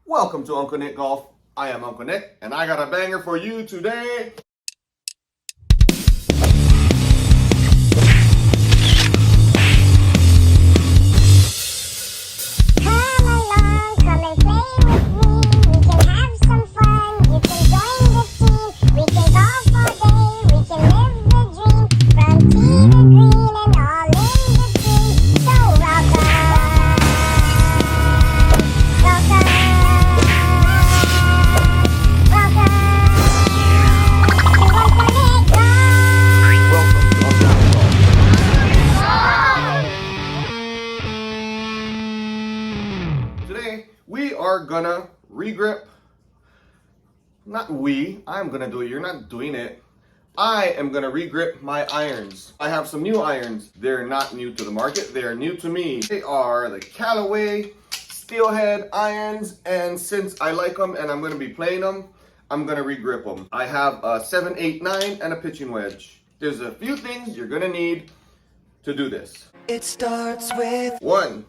Welcome to Uncle Nick Golf. I am Uncle Nick, and I got a banger for you today. Today, we are gonna re-grip. I'm gonna do it, you're not doing it. I am gonna re-grip my irons. I have some new irons. They're not new to the market, they are new to me. They are the Callaway Steelhead irons, and since I like them and I'm gonna be playing them, I'm gonna re-grip them. I have a 7, 8, 9 and a pitching wedge. There's a few things you're gonna need to do this. It starts with 1.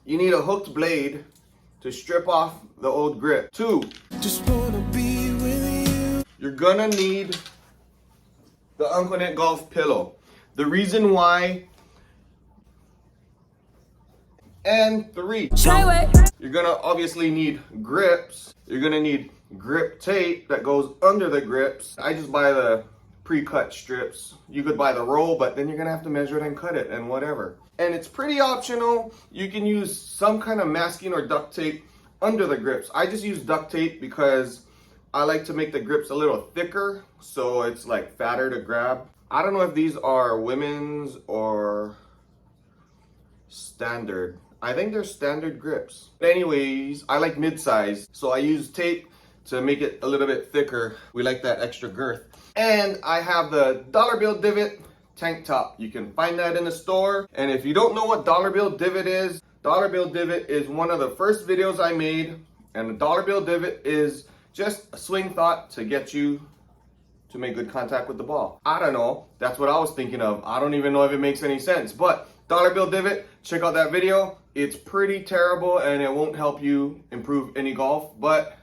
You need a hooked blade to strip off the old grip. 2. just wanna be with you. You're gonna need the Uncle Nick Golf pillow. The reason why. And 3. You're gonna obviously need grips. You're gonna need grip tape that goes under the grips. I just buy the pre-cut strips. You could buy the roll, but then you're gonna have to measure it and cut it and whatever. And it's pretty optional. You can use some kind of masking or duct tape under the grips. I just use duct tape because I like to make the grips a little thicker, so it's like fatter to grab. I don't know if these are women's or standard. I think they're standard grips. But anyways, I like mid-size, so I use tape to make it a little bit thicker. We like that extra girth. And I have the dollar bill divot tank top. You can find that in the store. And if you don't know what dollar bill divot is one of the first videos I made. And the dollar bill divot is just a swing thought to get you to make good contact with the ball. I don't know. That's what I was thinking of. I don't even know if it makes any sense. But dollar bill divot, check out that video. It's pretty terrible and it won't help you improve any golf. But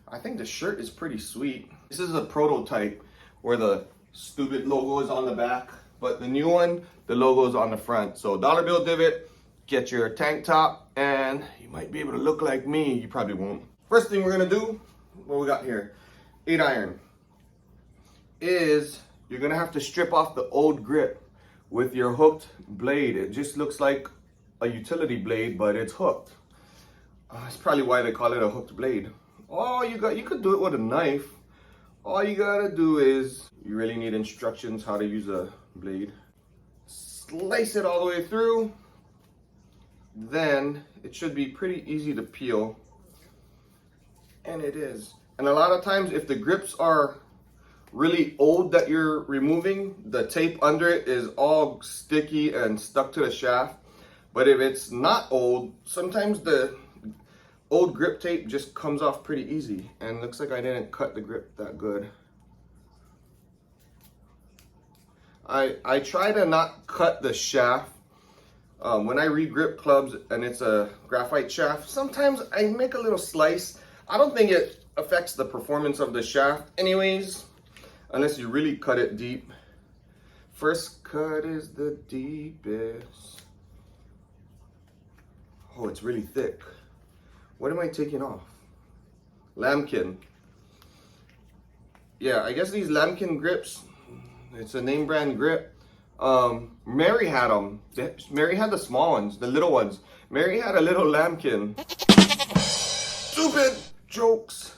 I think the shirt is pretty sweet. This is a prototype where the stupid logo is on the back, but the new one, the logo is on the front. So dollar bill divot, get your tank top, and you might be able to look like me. You probably won't. First thing we're gonna do, what we got here, 8 iron, is you're gonna have to strip off the old grip with your hooked blade. It just looks like a utility blade, but it's hooked. That's probably why they call it a hooked blade. You could do it with a knife. All you gotta do is, you really need instructions how to use a blade. Slice it all the way through. Then it should be pretty easy to peel. And it is. And a lot of times if the grips are really old that you're removing, the tape under it is all sticky and stuck to the shaft. But if it's not old, sometimes the old grip tape just comes off pretty easy, and looks like I didn't cut the grip that good. I try to not cut the shaft. When I re-grip clubs and it's a graphite shaft, sometimes I make a little slice. I don't think it affects the performance of the shaft anyways, unless you really cut it deep. First cut is the deepest. Oh, it's really thick. What am I taking off? Lambkin. Yeah, I guess these Lambkin grips, it's a name brand grip. Mary had them. Mary had the small ones, the little ones. Mary had a little Lambkin. Stupid jokes.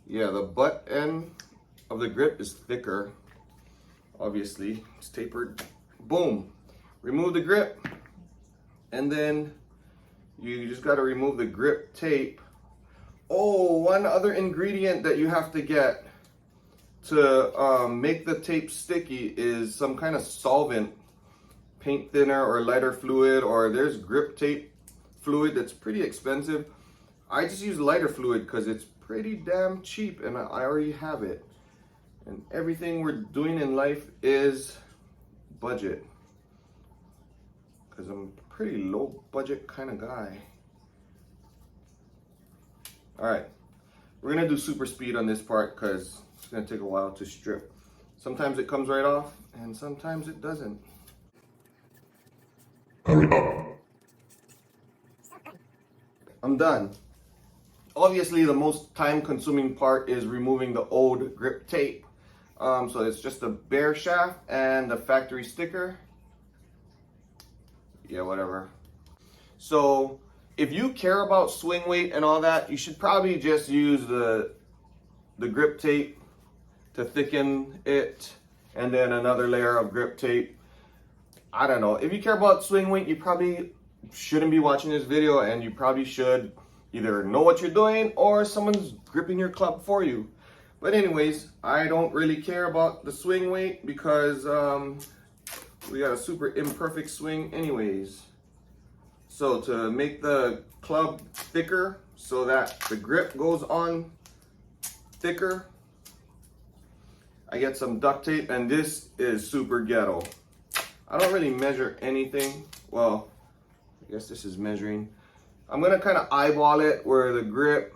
Yeah, the butt end of the grip is thicker. Obviously, it's tapered. Boom. Remove the grip. And then you just got to remove the grip tape. Oh, one other ingredient that you have to get to make the tape sticky is some kind of solvent, paint thinner or lighter fluid, or there's grip tape fluid that's pretty expensive. I just use lighter fluid because it's pretty damn cheap and I already have it. And everything we're doing in life is budget. because I'm a pretty low budget kind of guy. All right, we're gonna do super speed on this part because it's gonna take a while to strip. Sometimes it comes right off and sometimes it doesn't. I'm done. Obviously, the most time-consuming part is removing the old grip tape. So it's just the bare shaft and the factory sticker. Yeah, whatever. So if you care about swing weight and all that, you should probably just use the grip tape to thicken it, and then another layer of grip tape. I don't know. If you care about swing weight, you probably shouldn't be watching this video, and you probably should either know what you're doing or someone's gripping your club for you. But anyways, I don't really care about the swing weight because we got a super imperfect swing anyways. So to make the club thicker so that the grip goes on thicker, I get some duct tape, and this is super ghetto. I don't really measure anything. Well, I guess this is measuring. I'm gonna kind of eyeball it where the grip,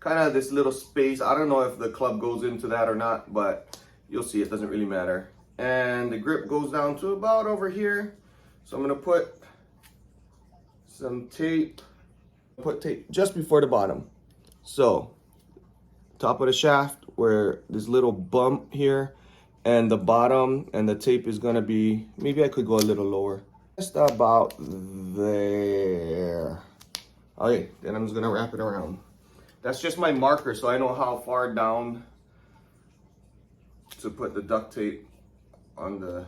kind of this little space. I don't know if the club goes into that or not, but you'll see, it doesn't really matter. And the grip goes down to about over here. So I'm gonna put some tape, put tape just before the bottom. So top of the shaft where this little bump here, and the bottom, and the tape is gonna be, maybe I could go a little lower. Just about there. Okay, then I'm just gonna wrap it around. That's just my marker, so I know how far down to put the duct tape on the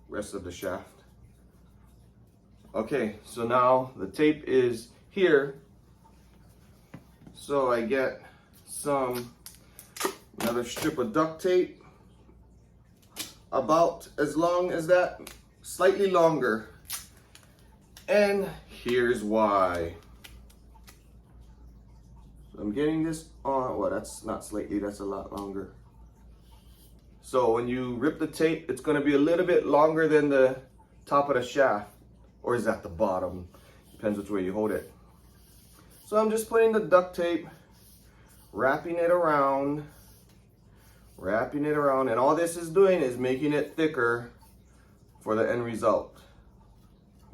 rest of the shaft. Okay, so now the tape is here. So I get another strip of duct tape, about as long as that, slightly longer. And here's why. So I'm getting this on, well, that's not slightly, that's a lot longer. So when you rip the tape, it's gonna be a little bit longer than the top of the shaft, or is that the bottom? Depends which way you hold it. So I'm just putting the duct tape, wrapping it around, and all this is doing is making it thicker for the end result.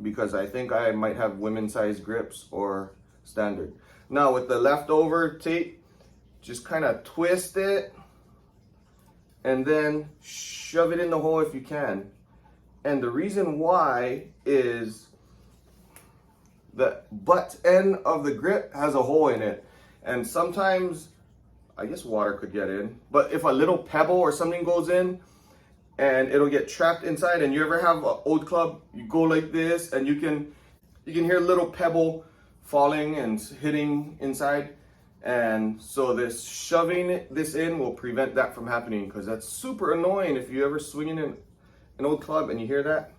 Because I think I might have women's size grips or standard. Now with the leftover tape, just kind of twist it and then shove it in the hole if you can. And the reason why is the butt end of the grip has a hole in it. And sometimes, I guess water could get in, but if a little pebble or something goes in, and it'll get trapped inside. And you ever have an old club, you go like this and you can hear a little pebble falling and hitting inside. And so this shoving this in will prevent that from happening, because that's super annoying if you ever swinging in an old club and you hear that.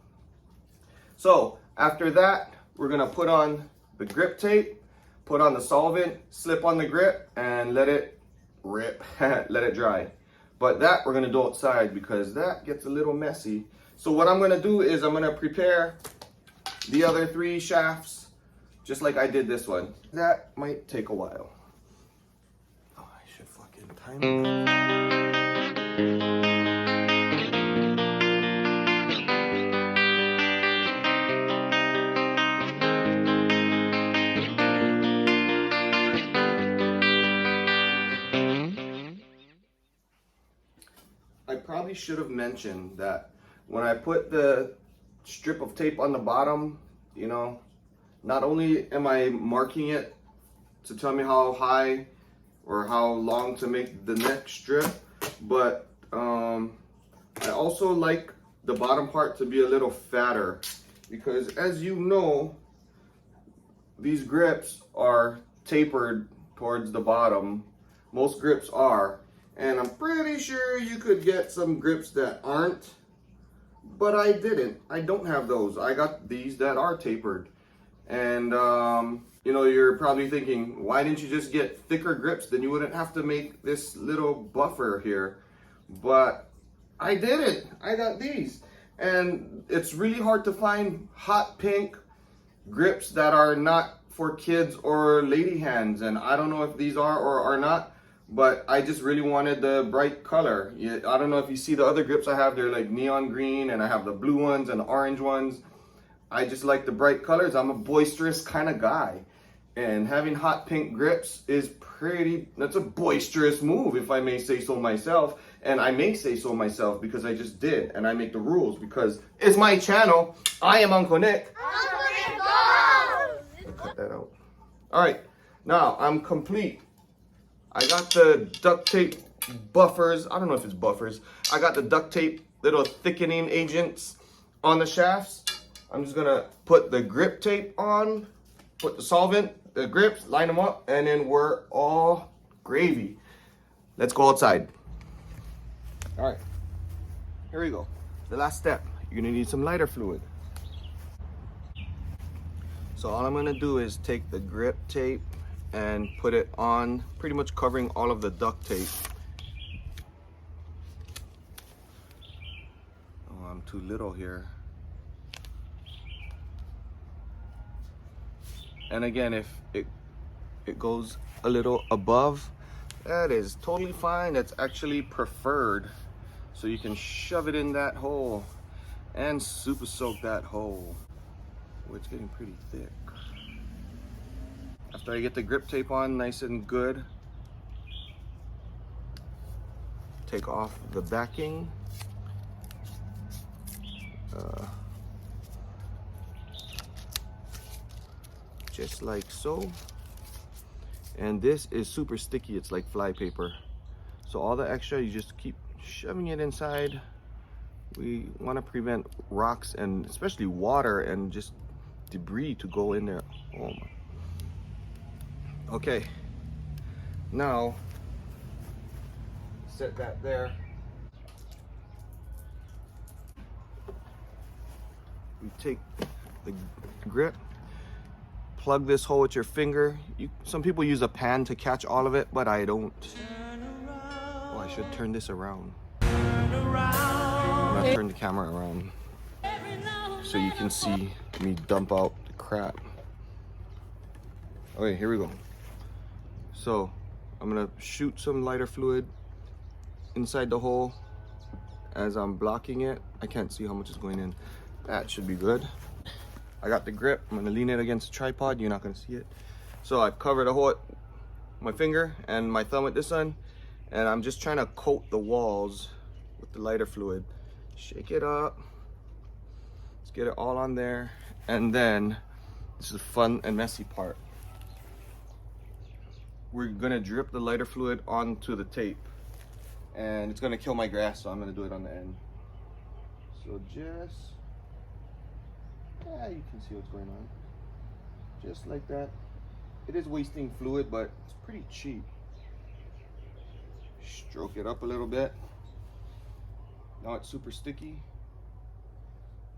So after that, we're gonna put on the grip tape, put on the solvent, slip on the grip, and let it rip, let it dry. But that we're gonna do outside because that gets a little messy. So what I'm gonna do is I'm gonna prepare the other 3 shafts just like I did this one. That might take a while. Oh, I should fucking time it. I probably should have mentioned that when I put the strip of tape on the bottom, you know, not only am I marking it to tell me how high or how long to make the next strip, but I also like the bottom part to be a little fatter, because as you know, these grips are tapered towards the bottom. Most grips are. And I'm pretty sure you could get some grips that aren't, but I didn't. I don't have those. I got these that are tapered. And, you know, you're probably thinking, why didn't you just get thicker grips? Then you wouldn't have to make this little buffer here. But I didn't. I got these. And it's really hard to find hot pink grips that are not for kids or lady hands. And I don't know if these are or are not, but I just really wanted the bright color. I don't know if you see the other grips I have, they're like neon green, and I have the blue ones and the orange ones. I just like the bright colors. I'm a boisterous kind of guy. And having hot pink grips is that's a boisterous move, if I may say so myself. And I may say so myself because I just did. And I make the rules because it's my channel. I am Uncle Nick. Uncle Nick goes! Cut that out. All right, now I'm complete. I got the duct tape buffers. I don't know if it's buffers. I got the duct tape little thickening agents on the shafts. I'm just gonna put the grip tape on, put the solvent, the grips, line them up, and then we're all gravy. Let's go outside. All right, here we go. The last step, you're gonna need some lighter fluid. So all I'm gonna do is take the grip tape and put it on, pretty much covering all of the duct tape. Oh, I'm too little here. And again, if it goes a little above, that is totally fine. That's actually preferred. So you can shove it in that hole and super soak that hole. Oh, it's getting pretty thick. After I get the grip tape on nice and good, take off the backing. Just like so. And this is super sticky. It's like fly paper. So all the extra, you just keep shoving it inside. We want to prevent rocks and especially water and just debris to go in there. Oh my. Okay, now set that there. You take the grip, plug this hole with your finger. Some people use a pan to catch all of it, but I don't. Oh, I should turn this around. I'm gonna turn the camera around so you can see me dump out the crap. Okay, here we go. So I'm gonna shoot some lighter fluid inside the hole as I'm blocking it. I can't see how much is going in. That should be good. I got the grip. I'm gonna lean it against the tripod. You're not gonna see it. So I've covered a hole with my finger and my thumb with this one, and I'm just trying to coat the walls with the lighter fluid. Shake it up. Let's get it all on there. And then this is the fun and messy part. We're gonna drip the lighter fluid onto the tape, and it's gonna kill my grass, so I'm gonna do it on the end. So just, yeah, you can see what's going on. Just like that. It is wasting fluid, but it's pretty cheap. Stroke it up a little bit. Now it's super sticky.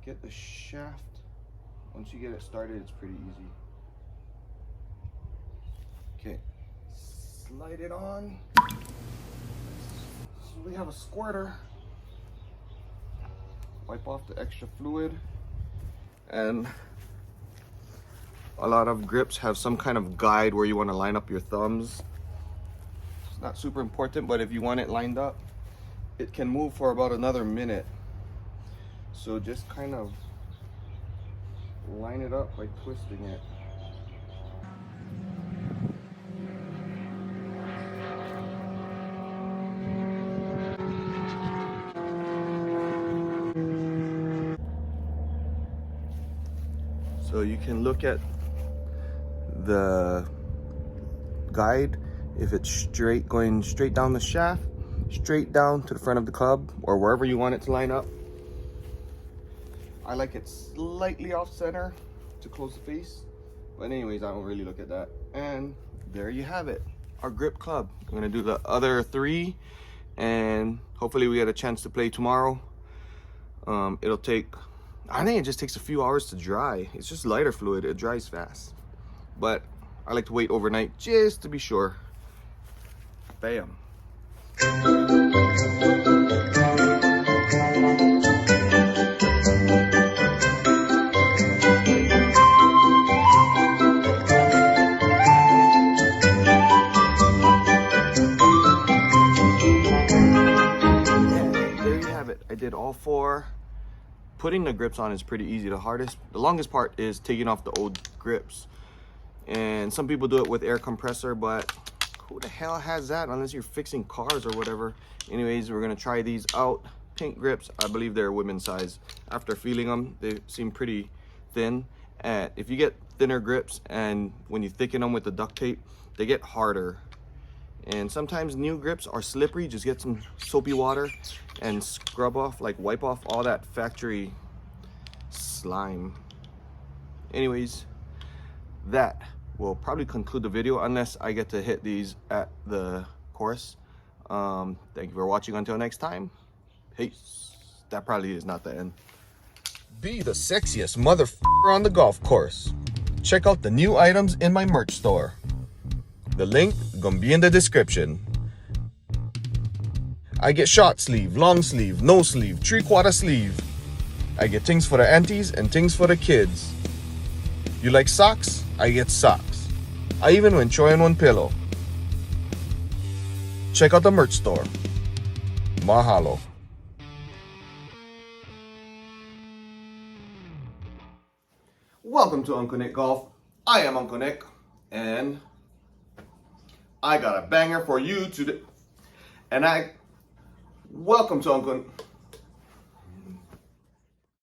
Get the shaft. Once you get it started, it's pretty easy. Okay. Slide it on. So we have a squirter. Wipe off the extra fluid. And a lot of grips have some kind of guide where you want to line up your thumbs. It's not super important, but if you want it lined up, it can move for about another minute. So just kind of line it up by twisting it. So you can look at the guide if it's straight, going straight down the shaft, straight down to the front of the club, or wherever you want it to line up. I like it slightly off center to close the face, but anyways, I don't really look at that. And there you have it, our grip club. I'm gonna do the other 3, and hopefully we get a chance to play tomorrow. It'll take, I think it just takes a few hours to dry. It's just lighter fluid, it dries fast. But I like to wait overnight just to be sure. Bam. putting the grips on is pretty easy. The longest part is taking off the old grips. And some people do it with air compressor, but who the hell has that unless you're fixing cars or whatever? Anyways, we're gonna try these out. Pink grips, I believe they're women's size. After feeling them, they seem pretty thin. And if you get thinner grips and when you thicken them with the duct tape, they get harder. And sometimes new grips are slippery. Just get some soapy water and scrub off, like wipe off all that factory slime. Anyways, that will probably conclude the video unless I get to hit these at the course. Thank you for watching. Until next time, peace. That probably is not the end. Be the sexiest motherfucker on the golf course. Check out the new items in my merch store. The link gonna be in the description. I get short sleeve, long sleeve, no sleeve, 3/4 sleeve. I get things for the aunties and things for the kids. You like socks? I get socks. I even went 3-in-1 pillow. Check out the merch store. Mahalo. Welcome to Uncle Nick Golf. I am Uncle Nick, and I got a banger for you today. Welcome to Uncle.